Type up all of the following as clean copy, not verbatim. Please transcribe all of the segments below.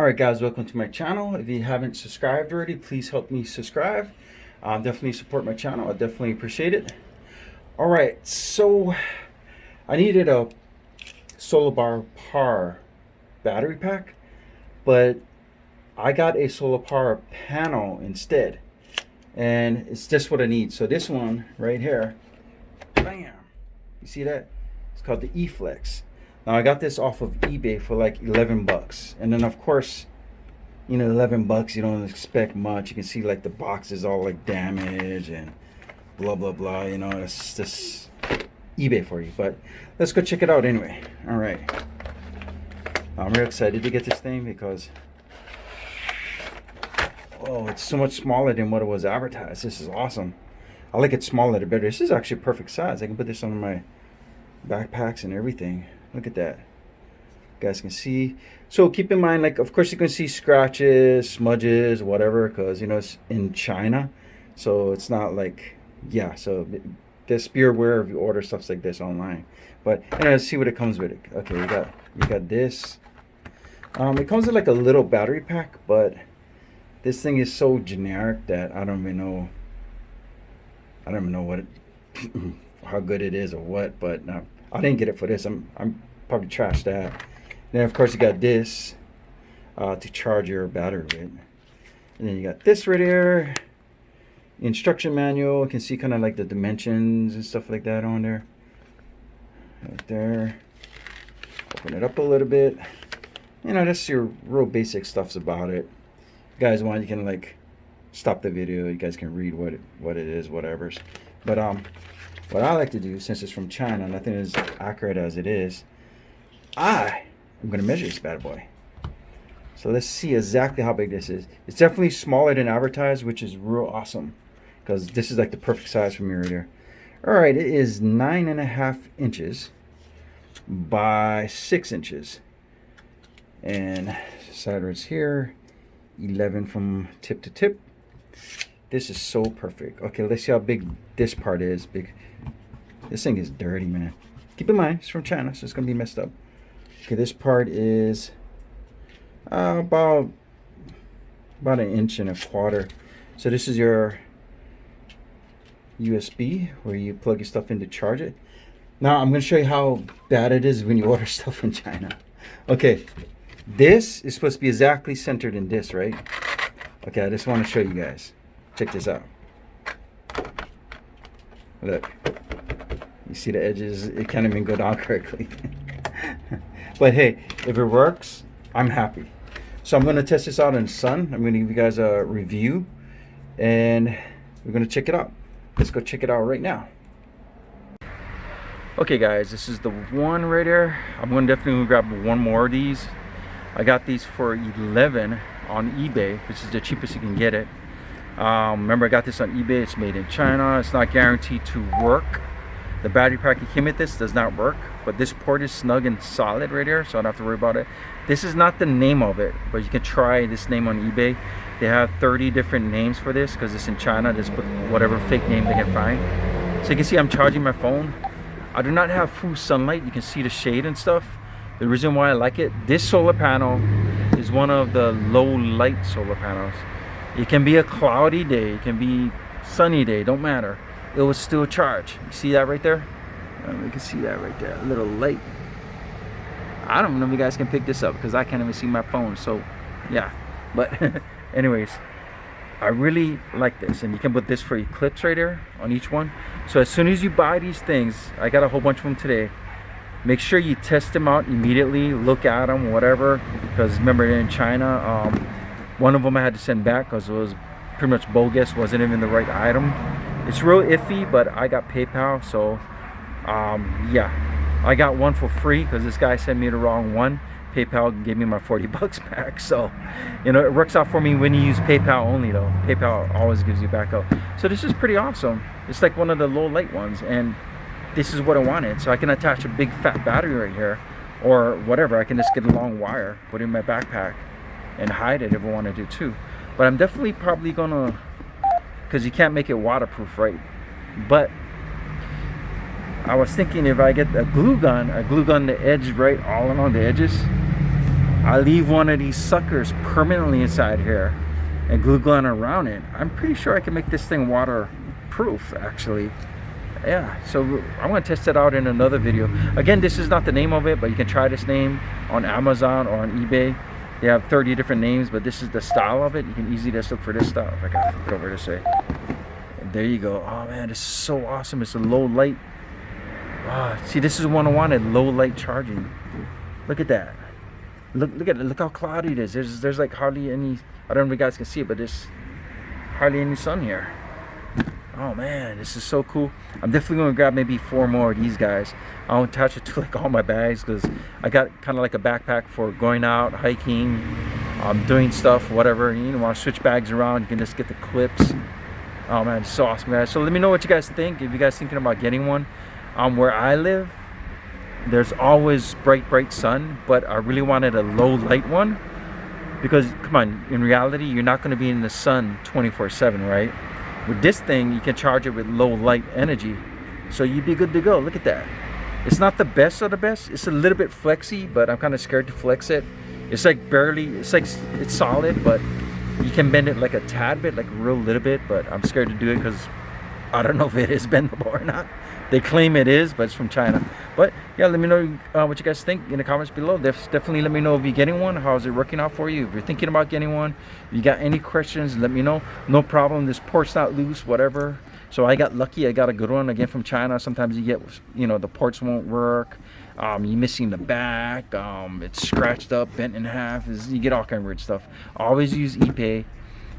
Alright guys, welcome to my channel. If you haven't subscribed already, please help me subscribe. Definitely support my channel. I definitely appreciate it. Alright, so I needed a solar bar par battery pack, but I got a solar power panel instead, and it's just what I need. So this one right here, bam, you see that? It's called the Flex. Now I got this off of eBay for like 11 bucks, and then of course, you know, 11 bucks, you don't expect much. You can see like the box is all like damaged and blah blah blah, you know. It's just eBay for you. But let's go check it out anyway. All right, I'm real excited to get this thing because oh, it's so much smaller than what it was advertised. This is awesome. I like it smaller the better. This is actually perfect size. I can put this on my backpacks and everything. Look at that. You guys can see. So keep in mind, like, of course you can see scratches, smudges, whatever, because, you know, it's in China. So it's not like, yeah, so just be aware if you order stuff like this online. But anyway, let's see what it comes with. Okay, you got this. It comes with like a little battery pack, but this thing is so generic that I don't even know what it, how good it is or what. But no, I didn't get it for this. I'm probably trash that. Then of course you got this to charge your battery with, and then you got this right here, instruction manual. You can see kind of like the dimensions and stuff like that on there. Right there. Open it up a little bit. You know, that's your real basic stuffs about it. If you guys want, you can like stop the video. You guys can read what it is, whatever. But what I like to do, since it's from China, nothing is accurate as it is, I'm going to measure this bad boy. So let's see exactly how big this is. It's definitely smaller than advertised, which is real awesome, because this is like the perfect size for me right here. All right, it is 9.5 inches by 6 inches. And sideways here, 11 from tip to tip. This is so perfect. Okay, let's see how big this part is. This thing is dirty, man. Keep in mind, it's from China, so it's going to be messed up. Okay, this part is about 1.25 inches. So this is your USB where you plug your stuff in to charge it. Now I'm going to show you how bad it is when you order stuff from China. Okay, this is supposed to be exactly centered in this, right? Okay, I just want to show you guys. Check this out. Look, you see the edges? It can't even go down correctly. But hey, if it works, I'm happy. So I'm going to test this out in the sun. I'm going to give you guys a review, and we're going to check it out. Let's go check it out right now. Okay guys, this is the one right there. I'm going to definitely grab one more of these. I got these for 11 on eBay, which is the cheapest you can get it. Remember, I got this on eBay. It's made in China. It's not guaranteed to work. The battery pack that came with this does not work, but this port is snug and solid right here, so I don't have to worry about it. This is not the name of it, but you can try this name on eBay. They have 30 different names for this because it's in China. Just put whatever fake name they can find. So you can see I'm charging my phone. I do not have full sunlight. You can see the shade and stuff. The reason why I like it, this solar panel is one of the low light solar panels. It can be a cloudy day, it can be sunny day, don't matter. It will still charge. You see that right there? You can see that right there, a little light. I don't know if you guys can pick this up because I can't even see my phone. So yeah, but anyways, I really like this. And you can put this for your clips right there on each one. So as soon as you buy these things, I got a whole bunch of them today. Make sure you test them out immediately, look at them, whatever, because remember they're in China. One of them I had to send back because it was pretty much bogus, wasn't even the right item. It's real iffy, but I got PayPal, so yeah, I got one for free because this guy sent me the wrong one. PayPal gave me my 40 bucks back, so you know, it works out for me when you use PayPal only though. PayPal always gives you back up. So this is pretty awesome. It's like one of the low light ones, and this is what I wanted. So I can attach a big fat battery right here or whatever. I can just get a long wire, put it in my backpack and hide it if I want to do too. But I'm definitely probably gonna, because you can't make it waterproof, right? But I was thinking if I get a glue gun the edge right all along the edges, I leave one of these suckers permanently inside here and glue gun around it, I'm pretty sure I can make this thing waterproof actually. Yeah, so I'm gonna test it out in another video. Again, this is not the name of it, but you can try this name on Amazon or on eBay. They have 30 different names, but this is the style of it. You can easily just look for this style. I gotta flip it over this way. And there you go. Oh man, this is so awesome. It's a low light. Oh, see, this is one I wanted, low light charging. Look at that. Look at it. Look how cloudy it is. There's like hardly any, I don't know if you guys can see it, but there's hardly any sun here. Oh man, this is so cool. I'm definitely gonna grab maybe 4 more of these guys. I'll attach it to like all my bags because I got kind of like a backpack for going out, hiking, doing stuff, whatever. You want to switch bags around, you can just get the clips. Oh man, it's so awesome, guys. So let me know what you guys think. If you guys thinking about getting one. Where I live, there's always bright sun, but I really wanted a low light one because, come on, in reality, you're not going to be in the sun 24/7, right? With this thing, you can charge it with low light energy, so you'd be good to go. Look at that. It's not the best of the best. It's a little bit flexy, but I'm kind of scared to flex it. It's like barely, it's solid, but you can bend it like a tad bit, like a real little bit, but I'm scared to do it because I don't know if it is bendable or not. They claim it is, but it's from China. But yeah, let me know what you guys think in the comments below. Definitely let me know if you're getting one. How's it working out for you? If you're thinking about getting one, if you got any questions, let me know. No problem. This port's not loose, whatever. So I got lucky. I got a good one again from China. Sometimes you get, the ports won't work. You're missing the back. It's scratched up, bent in half. You get all kind of weird stuff. Always use ePay.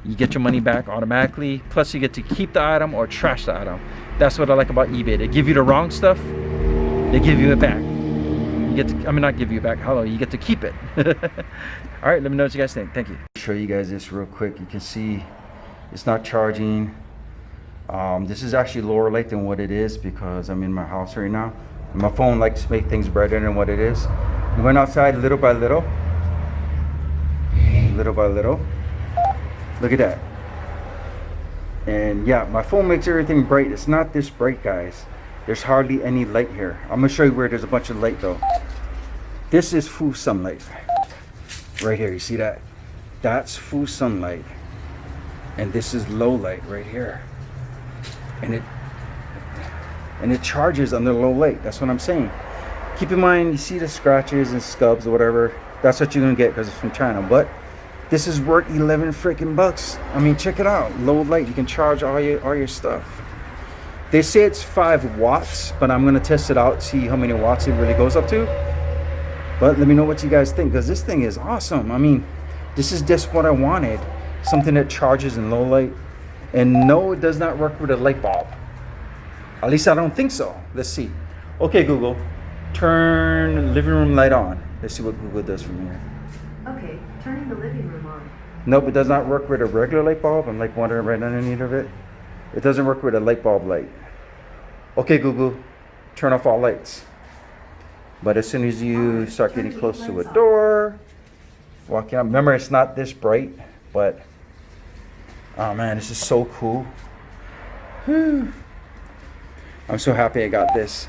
You get your money back automatically. Plus, you get to keep the item or trash the item. That's what I like about eBay. They give you the wrong stuff, they give you it back. You get to, not give you it back. Hello, you get to keep it. All right, let me know what you guys think. Thank you. Show you guys this real quick. You can see it's not charging. This is actually lower light than what it is because I'm in my house right now. And my phone likes to make things brighter than what it is. I'm going outside little by little. Little by little. Look at that. And yeah, my phone makes everything bright. It's not this bright, guys. There's hardly any light here. I'm gonna show you where there's a bunch of light though. This is full sunlight. Right here, you see that? That's full sunlight. And this is low light right here. And it charges under low light. That's what I'm saying. Keep in mind, you see the scratches and scubs or whatever. That's what you're gonna get because it's from China. But this is worth 11 freaking bucks. I mean, check it out. Low light, you can charge all your stuff. They say it's 5 watts, but I'm gonna test it out, see how many watts it really goes up to. But let me know what you guys think, because this thing is awesome. I mean, this is just what I wanted. Something that charges in low light. And no, it does not work with a light bulb. At least I don't think so. Let's see. Okay, Google, turn living room light on. Let's see what Google does from here. Okay, turning the living room on. Nope, it does not work with a regular light bulb. I'm like wondering right underneath of it. It doesn't work with a light bulb light. Okay, Google, turn off all lights. But as soon as you start getting close to a door, walking out. Remember, it's not this bright, but oh man, this is so cool. Whew. I'm so happy I got this.